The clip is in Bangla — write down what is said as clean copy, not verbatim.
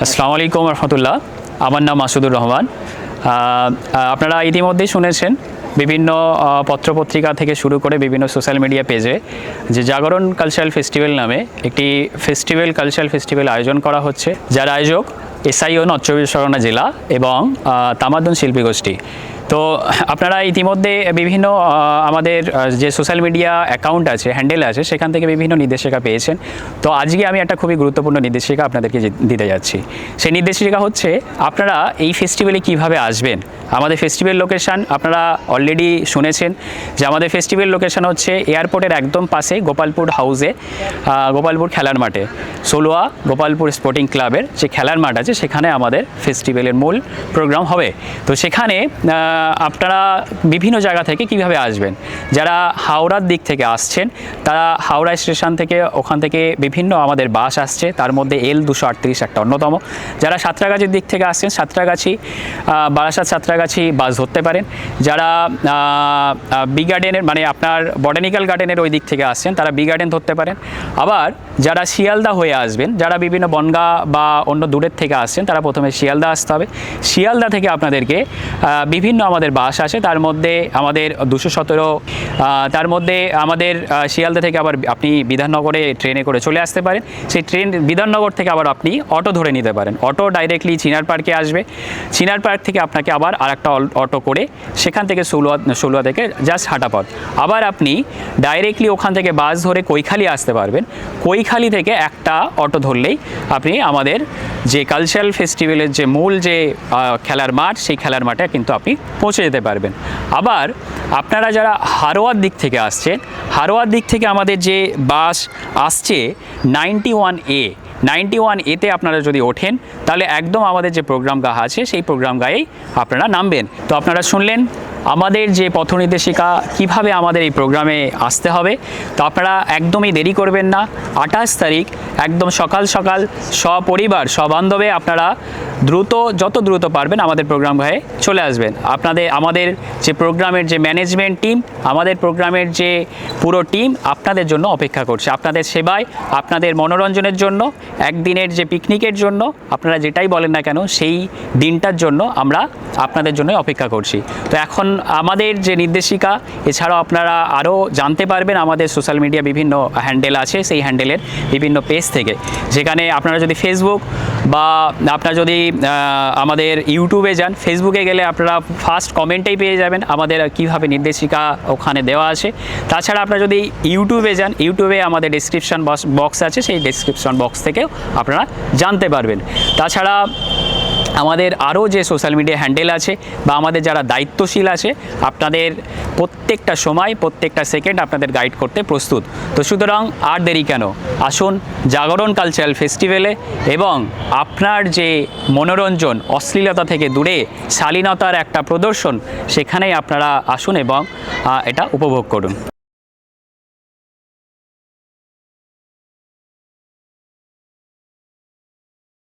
আসসালামু আলাইকুম রহমতুল্লাহ। আমার নাম মাসুদুর রহমান। আপনারা ইতিমধ্যেই শুনেছেন বিভিন্ন পত্রপত্রিকা থেকে শুরু করে বিভিন্ন সোশ্যাল মিডিয়া পেজে যে জাগরণ কালচারাল ফেস্টিভ্যাল নামে একটি কালচারাল ফেস্টিভ্যাল আয়োজন করা হচ্ছে, যার আয়োজক এসআইও নর্থ চব্বিশ পরগনা জেলা এবং তামাদ্দুন শিল্পী গোষ্ঠী। তো আপনারা ইতিমধ্যে বিভিন্ন আমাদের যে সোশ্যাল মিডিয়া অ্যাকাউন্ট আছে, হ্যান্ডেল আছে, সেখান থেকে বিভিন্ন নির্দেশিকা পেয়েছেন। তো আজকে আমি একটা খুবই গুরুত্বপূর্ণ নির্দেশিকা আপনাদেরকে দিতে যাচ্ছি। সেই নির্দেশিকা হচ্ছে আপনারা এই ফেস্টিভ্যালে কিভাবে আসবেন। আমাদের ফেস্টিভ্যাল লোকেশান আপনারা অলরেডি শুনেছেন যে আমাদের ফেস্টিভ্যাল লোকেশান হচ্ছে এয়ারপোর্টের একদম পাশে গোপালপুর হাউসে, গোপালপুর খেলার মাঠে, সোলোয়া গোপালপুর স্পোর্টিং ক্লাবের যে খেলার মাঠ আছে সেখানে আমাদের ফেস্টিভ্যালের মূল প্রোগ্রাম হবে। তো সেখানে আপনারা বিভিন্ন জায়গা থেকে কিভাবে আসবেন। যারা হাওড়ার দিক থেকে আসছেন তারা হাওড়া স্টেশন থেকে, ওখান থেকে বিভিন্ন আমাদের বাস আসছে, তার মধ্যে L238 একটা অন্যতম। যারা সাঁতরাগাছির দিক থেকে আসছেন, সাঁতরাগাছি বারাসাত সাঁতরাগাছি বাস ধরতে পারেন। যারা বি গার্ডেনের মানে আপনার বটানিক্যাল গার্ডেনের ওই দিক থেকে আসছেন তারা বি গার্ডেন ধরতে পারেন। আবার যারা শিয়ালদা হয়ে আসবেন, যারা বিভিন্ন বনগাঁ বা অন্য দূরের থেকে আসছেন, তারা প্রথমে শিয়ালদা আসতে হবে। শিয়ালদা থেকে আপনাদেরকে বিভিন্ন আমাদের বাস আছে, তার মধ্যে আমাদের 217, তার মধ্যে আমাদের শিয়ালদা থেকে আবার আপনি বিধাননগরে ট্রেনে করে চলে আসতে পারেন। সেই ট্রেন বিধাননগর থেকে আবার আপনি অটো ধরে নিতে পারেন। অটো ডাইরেক্টলি চিনার পার্কে আসবে। চিনার পার্ক থেকে আপনাকে আবার আরেকটা অটো করে সেখান থেকে সোলুয়া থেকে জাস্ট হাঁটা পথ। আবার আপনি ডাইরেক্টলি ওখান থেকে বাস ধরে কৈখালি আসতে পারবেন। কৈখালি থেকে একটা অটো ধরলেই আপনি আমাদের যে কালচারাল ফেস্টিভ্যালের যে মূল যে খেলার মাঠ, সেই খেলার মাঠে কিন্তু আপনি পৌঁছে যেতে পারবেন। আবার আপনারা যারা হারোয়ার দিক থেকে আসছেন, হারোয়ার দিক থেকে আমাদের যে বাস আসছে 91A আপনারা যদি ওঠেন তাহলে একদম আমাদের যে প্রোগ্রাম গা আছে সেই প্রোগ্রাম গায়েই আপনারা নামবেন। তো আপনারা শুনলেন আমাদের যে পথনির্দেশিকা কিভাবে আমাদের এই প্রোগ্রামে আসতে হবে। তো আপনারা একদমই দেরি করবেন না। 28 তারিখ একদম সকাল সকাল সপরিবার সবান্ধবে আপনারা যত দ্রুত পারবেন আমাদের প্রোগ্রাম গায়ে চলে আসবেন। আমাদের যে প্রোগ্রামের যে ম্যানেজমেন্ট টিম, আমাদের প্রোগ্রামের যে পুরো টিম আপনাদের জন্য অপেক্ষা করছে, আপনাদের সেবায়, আপনাদের মনোরঞ্জনের জন্য, একদিনের যে পিকনিকের জন্য, আপনারা যেটাই বলেন না কেন সেই দিনটার জন্য আমরা আপনাদের জন্য অপেক্ষা করছি। তো এখন আমাদের যে নির্দেশিকা এছাড়াও আপনারা আরও জানতে পারবেন আমাদের সোশ্যাল মিডিয়া বিভিন্ন হ্যান্ডেল আছে, সেই হ্যান্ডেলের বিভিন্ন পেজ থেকে, যেখানে আপনারা যদি ফেসবুক বা আপনারা যদি আমাদের ইউটিউবে যান, ফেসবুকে গেলে আপনারা ফার্স্ট কমেন্টেই পেয়ে যাবেন আমাদের কিভাবে নির্দেশিকা ওখানে দেওয়া আছে। তাছাড়া আপনারা যদি ইউটিউবে যান, ইউটিউবে আমাদের ডেসক্রিপশন বক্স আছে, সেই ডেসক্রিপশন বক্স থেকেও আপনারা জানতে পারবেন। তাছাড়া আমাদের আরও যে সোশ্যাল মিডিয়া হ্যান্ডেল আছে বা আমাদের যারা দায়িত্বশীল আছে, আপনাদের প্রত্যেকটা সময় প্রত্যেকটা সেকেন্ড আপনাদের গাইড করতে প্রস্তুত। তো সুতরাং আর দেরি কেন, আসুন জাগরণ কালচারাল ফেস্টিভ্যালে এবং আপনার যে মনোরঞ্জন, অশ্লীলতা থেকে দূরে শালীনতার একটা প্রদর্শন, সেখানেই আপনারা আসুন এবং এটা উপভোগ করুন।